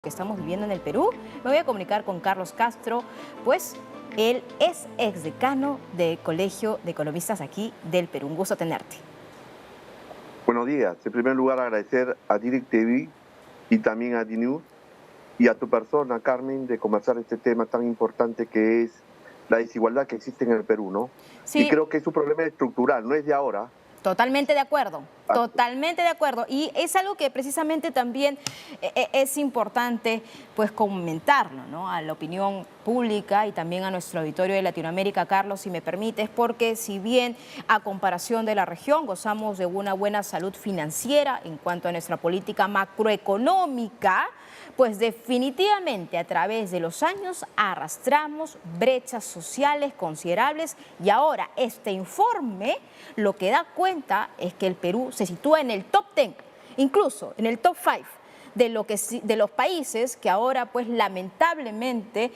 que estamos viviendo en el Perú. Me voy a comunicar con Carlos Castro, pues él es exdecano del Colegio de Economistas aquí del Perú. Un gusto tenerte. Buenos días. En primer lugar, agradecer a DirecTV y también a DNews y a tu persona, Carmen, de conversar este tema tan importante que es la desigualdad que existe en el Perú, ¿no? Y Sí, creo que es un problema estructural, no es de ahora. totalmente de acuerdo, Ah, totalmente de acuerdo. Y es algo que precisamente también es importante pues comentarlo, ¿no? A la opinión pública y también a nuestro auditorio de Latinoamérica, Carlos, si me permites, porque si bien a comparación de la región gozamos de una buena salud financiera en cuanto a nuestra política macroeconómica, pues definitivamente a través de los años arrastramos brechas sociales considerables y ahora este informe lo que da cuenta es que el Perú se sitúa en el top 10, incluso en el top 5 de los países que ahora pues lamentablemente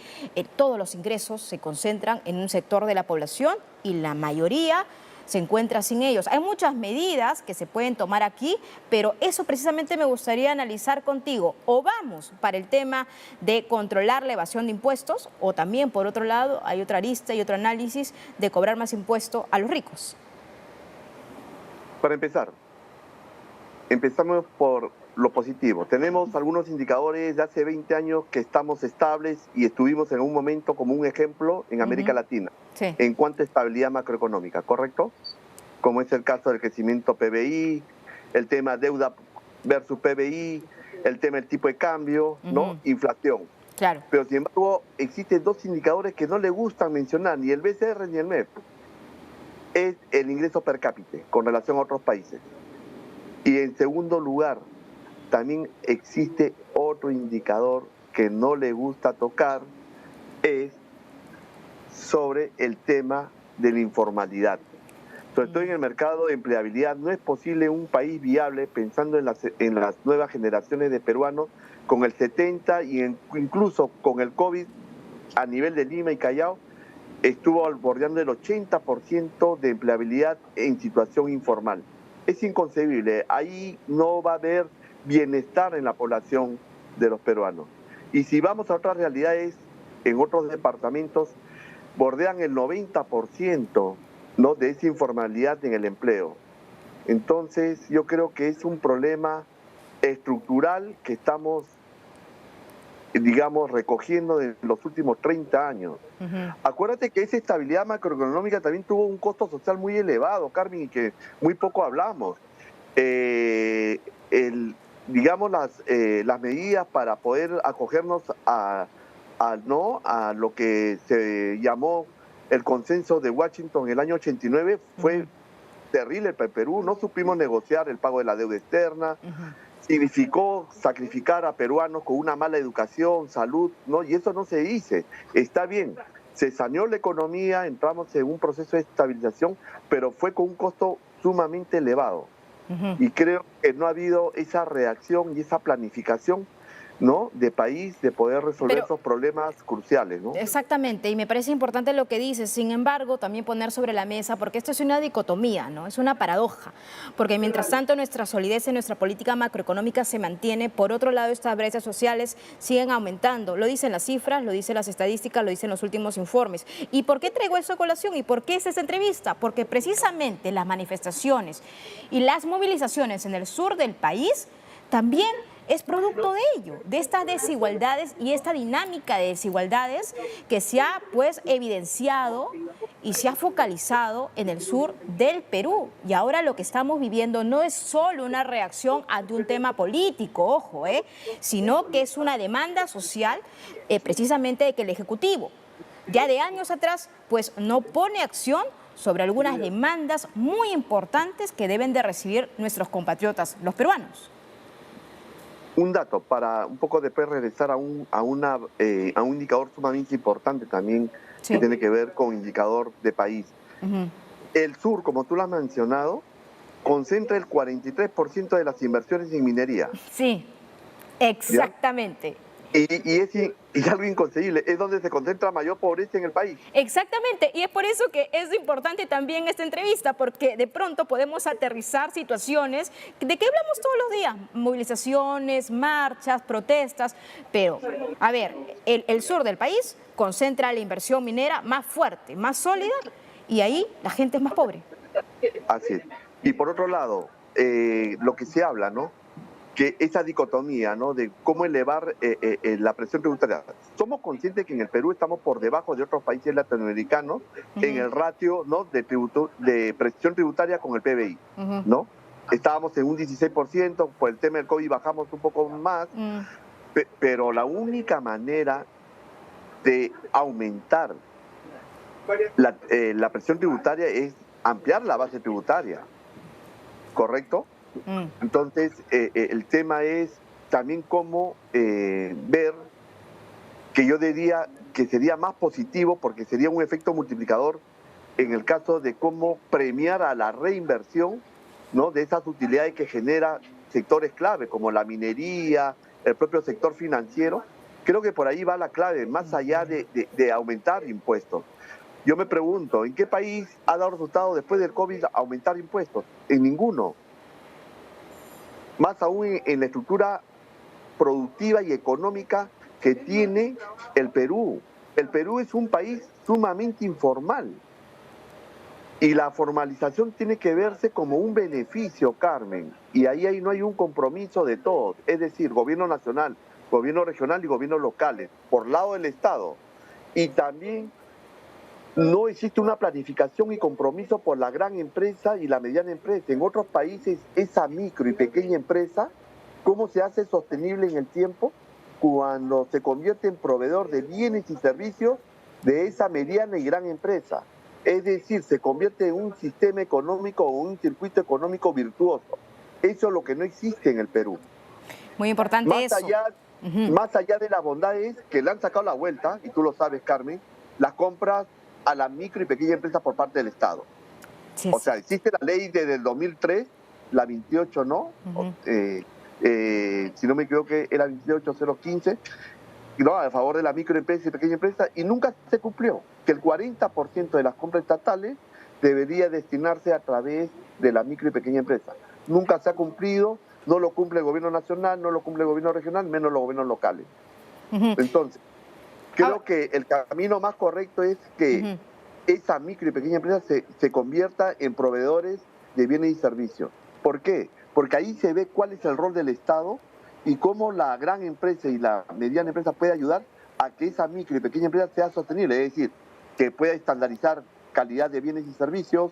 todos los ingresos se concentran en un sector de la población y la mayoría se encuentra sin ellos. Hay muchas medidas que se pueden tomar aquí, pero eso precisamente me gustaría analizar contigo. O vamos para el tema de controlar la evasión de impuestos, o también, por otro lado, hay otra arista y otro análisis de cobrar más impuesto a los ricos. Para empezar, empezamos por lo positivo. Tenemos algunos indicadores de hace 20 años que estamos estables y estuvimos en un momento como un ejemplo en América Latina Sí. en cuanto a estabilidad macroeconómica, ¿correcto? Como es el caso del crecimiento PBI, el tema deuda versus PBI, el tema del tipo de cambio, ¿no? Inflación. Claro. Pero sin embargo, existen dos indicadores que no le gustan mencionar, ni el BCR ni el MEP. Es el ingreso per cápita con relación a otros países. Y en segundo lugar, también existe otro indicador que no le gusta tocar, es sobre el tema de la informalidad. Sobre todo en el mercado de empleabilidad, no es posible un país viable pensando en las nuevas generaciones de peruanos con el 70 y incluso con el COVID a nivel de Lima y Callao, estuvo bordeando el 80% de empleabilidad en situación informal. Es inconcebible, ahí no va a haber bienestar en la población de los peruanos. Y si vamos a otras realidades, en otros departamentos, bordean el 90%, ¿no?, de esa informalidad en el empleo. Entonces, yo creo que es un problema estructural que estamos, digamos, recogiendo de los últimos 30 años. Acuérdate que esa estabilidad macroeconómica también tuvo un costo social muy elevado, Carmen, y que muy poco hablamos. Digamos, las medidas para poder acogernos ¿no?, a lo que se llamó el consenso de Washington en el año 89 fue terrible para el Perú. No supimos negociar el pago de la deuda externa. Significó sacrificar a peruanos con una mala educación, salud, ¿no? Y eso no se dice. Está bien, se saneó la economía, entramos en un proceso de estabilización, pero fue con un costo sumamente elevado. Y creo que no ha habido esa reacción y esa planificación, ¿no?, de país, de poder resolver Pero esos problemas cruciales, ¿no? exactamente, y me parece importante lo que dices. Sin embargo, también poner sobre la mesa, porque esto es una dicotomía, ¿no? Es una paradoja, porque mientras tanto nuestra solidez en nuestra política macroeconómica se mantiene, por otro lado estas brechas sociales siguen aumentando. Lo dicen las cifras, lo dicen las estadísticas, lo dicen los últimos informes. ¿Y por qué traigo eso a colación? ¿Y por qué es esta entrevista? Porque precisamente las manifestaciones y las movilizaciones en el sur del país también es producto de ello, de estas desigualdades y esta dinámica de desigualdades que se ha pues evidenciado y se ha focalizado en el sur del Perú. Y ahora lo que estamos viviendo no es solo una reacción ante un tema político, ojo, sino que es una demanda social precisamente de que el Ejecutivo, ya de años atrás, pues no pone acción sobre algunas demandas muy importantes que deben de recibir nuestros compatriotas, los peruanos. Un dato para un poco después regresar a un indicador sumamente importante también que Sí. tiene que ver con indicador de país. El sur, como tú lo has mencionado, concentra el 43% de las inversiones en minería, Sí, ¿ya? exactamente. y algo inconcebible, es donde se concentra mayor pobreza en el país. Exactamente, y es por eso que es importante también esta entrevista, porque de pronto podemos aterrizar situaciones de que hablamos todos los días, movilizaciones, marchas, protestas, pero a ver, el sur del país concentra la inversión minera más fuerte, más sólida, y ahí la gente es más pobre. Así es. Y por otro lado, lo que se habla, ¿no? Que esa dicotomía, ¿no? De cómo elevar la presión tributaria. Somos conscientes que en el Perú estamos por debajo de otros países latinoamericanos en el ratio, ¿no? de presión tributaria con el PBI, ¿no? Estábamos en un 16%, por el tema del COVID bajamos un poco más, pero la única manera de aumentar la presión tributaria es ampliar la base tributaria, ¿correcto? Entonces, el tema es también cómo ver que yo diría que sería más positivo porque sería un efecto multiplicador en el caso de cómo premiar a la reinversión, ¿no? De esas utilidades que genera sectores clave como la minería, el propio sector financiero. Creo que por ahí va la clave, más allá de aumentar impuestos. Yo me pregunto, ¿en qué país ha dado resultado después del COVID aumentar impuestos? En ninguno. Más aún en la estructura productiva y económica que tiene el Perú. El Perú es un país sumamente informal y la formalización tiene que verse como un beneficio, Carmen, y ahí no hay un compromiso de todos, es decir, gobierno nacional, gobierno regional y gobiernos locales, por lado del Estado. Y también no existe una planificación y compromiso por la gran empresa y la mediana empresa. En otros países, esa micro y pequeña empresa, ¿cómo se hace sostenible en el tiempo? Cuando se convierte en proveedor de bienes y servicios de esa mediana y gran empresa. Es decir, se convierte en un sistema económico o un circuito económico virtuoso. Eso es lo que no existe en el Perú. Muy importante Más eso. más allá de las bondades que le han sacado la vuelta, y tú lo sabes, Carmen, las compras a la micro y pequeña empresa por parte del Estado. Sí, O sea, existe la ley desde el 2003, la 28, ¿no? Si no me equivoco, era 28015, ¿no? A favor de la microempresa y pequeña empresa, y nunca se cumplió, que el 40% de las compras estatales debería destinarse a través de la micro y pequeña empresa. Nunca se ha cumplido, no lo cumple el gobierno nacional, no lo cumple el gobierno regional, menos los gobiernos locales. Entonces, creo que el camino más correcto es que esa micro y pequeña empresa se convierta en proveedores de bienes y servicios. ¿Por qué? Porque ahí se ve cuál es el rol del Estado y cómo la gran empresa y la mediana empresa puede ayudar a que esa micro y pequeña empresa sea sostenible, es decir, que pueda estandarizar calidad de bienes y servicios,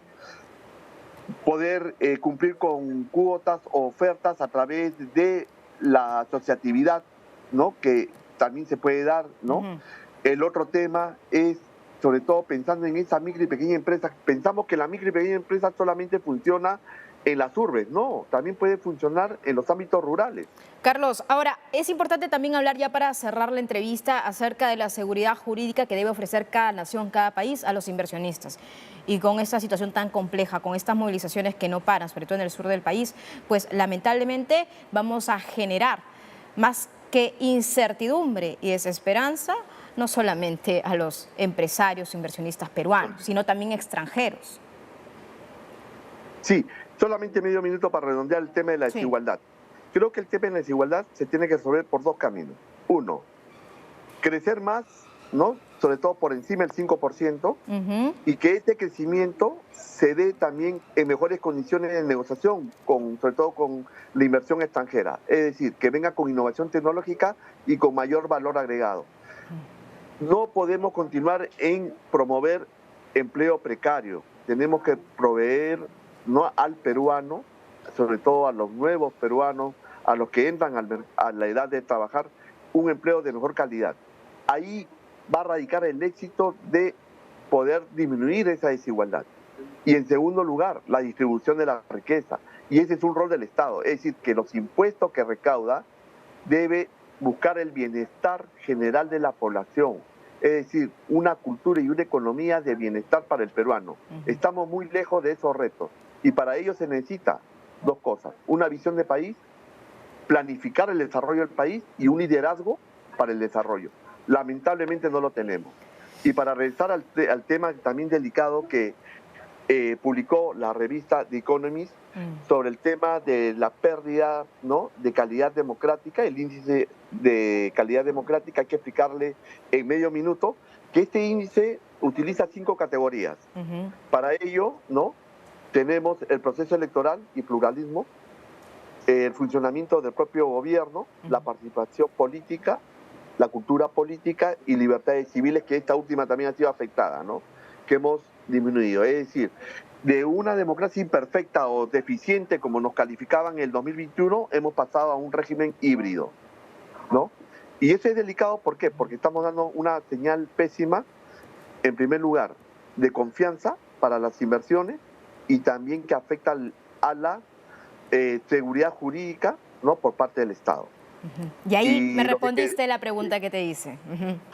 poder cumplir con cuotas o ofertas a través de la asociatividad, ¿no? Que también se puede dar, ¿no? El otro tema es, sobre todo pensando en esa micro y pequeña empresa, pensamos que la micro y pequeña empresa solamente funciona en las urbes, no, también puede funcionar en los ámbitos rurales. Carlos, ahora es importante también hablar ya para cerrar la entrevista acerca de la seguridad jurídica que debe ofrecer cada nación, cada país a los inversionistas. Y con esta situación tan compleja, con estas movilizaciones que no paran, sobre todo en el sur del país, pues lamentablemente vamos a generar más que incertidumbre y desesperanza, no solamente a los empresarios, inversionistas peruanos, sino también extranjeros. Sí, solamente medio minuto para redondear el tema de la desigualdad. Creo que el tema de la desigualdad se tiene que resolver por dos caminos. Uno, crecer más, ¿no? Sobre todo por encima del 5%, y que este crecimiento se dé también en mejores condiciones de negociación, sobre todo con la inversión extranjera. Es decir, que venga con innovación tecnológica y con mayor valor agregado. No podemos continuar en promover empleo precario. Tenemos que proveer, ¿no?, al peruano, sobre todo a los nuevos peruanos, a los que entran a la edad de trabajar, un empleo de mejor calidad. Ahí va a radicar el éxito de poder disminuir esa desigualdad. Y en segundo lugar, la distribución de la riqueza. Y ese es un rol del Estado, es decir, que los impuestos que recauda debe buscar el bienestar general de la población. Es decir, una cultura y una economía de bienestar para el peruano. Estamos muy lejos de esos retos. Y para ello se necesita dos cosas: una visión de país, planificar el desarrollo del país y un liderazgo para el desarrollo. Lamentablemente no lo tenemos. Y para regresar al tema también delicado que publicó la revista The Economist sobre el tema de la pérdida, ¿no?, de calidad democrática, el índice de calidad democrática, hay que explicarle en medio minuto que este índice utiliza 5 categorías. Para ello, ¿no?, tenemos el proceso electoral y pluralismo, el funcionamiento del propio gobierno, la participación política, la cultura política y libertades civiles, que esta última también ha sido afectada, ¿no?, que hemos disminuido. Es decir, de una democracia imperfecta o deficiente, como nos calificaban en el 2021, hemos pasado a un régimen híbrido, ¿no? Y eso es delicado, ¿por qué? Porque estamos dando una señal pésima, en primer lugar, de confianza para las inversiones y también que afecta a la seguridad jurídica, ¿no?, por parte del Estado. Y ahí me respondiste la pregunta que te hice.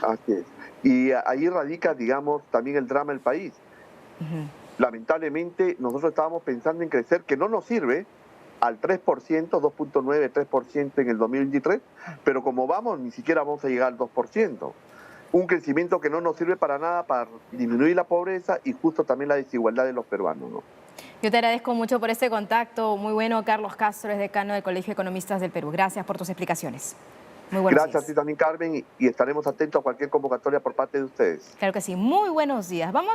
Así es. Y ahí radica, digamos, también el drama del país. Lamentablemente, nosotros estábamos pensando en crecer, que no nos sirve, al 3%, 2.9, 3% en el 2023, pero como vamos, ni siquiera vamos a llegar al 2%. Un crecimiento que no nos sirve para nada para disminuir la pobreza y justo también la desigualdad de los peruanos, ¿no? Yo te agradezco mucho por este contacto. Muy bueno, Carlos Castro, es decano del Colegio de Economistas del Perú. Gracias por tus explicaciones. Muy buenos días. Gracias a ti también, Carmen, y estaremos atentos a cualquier convocatoria por parte de ustedes. Claro que sí. Muy buenos días. Vamos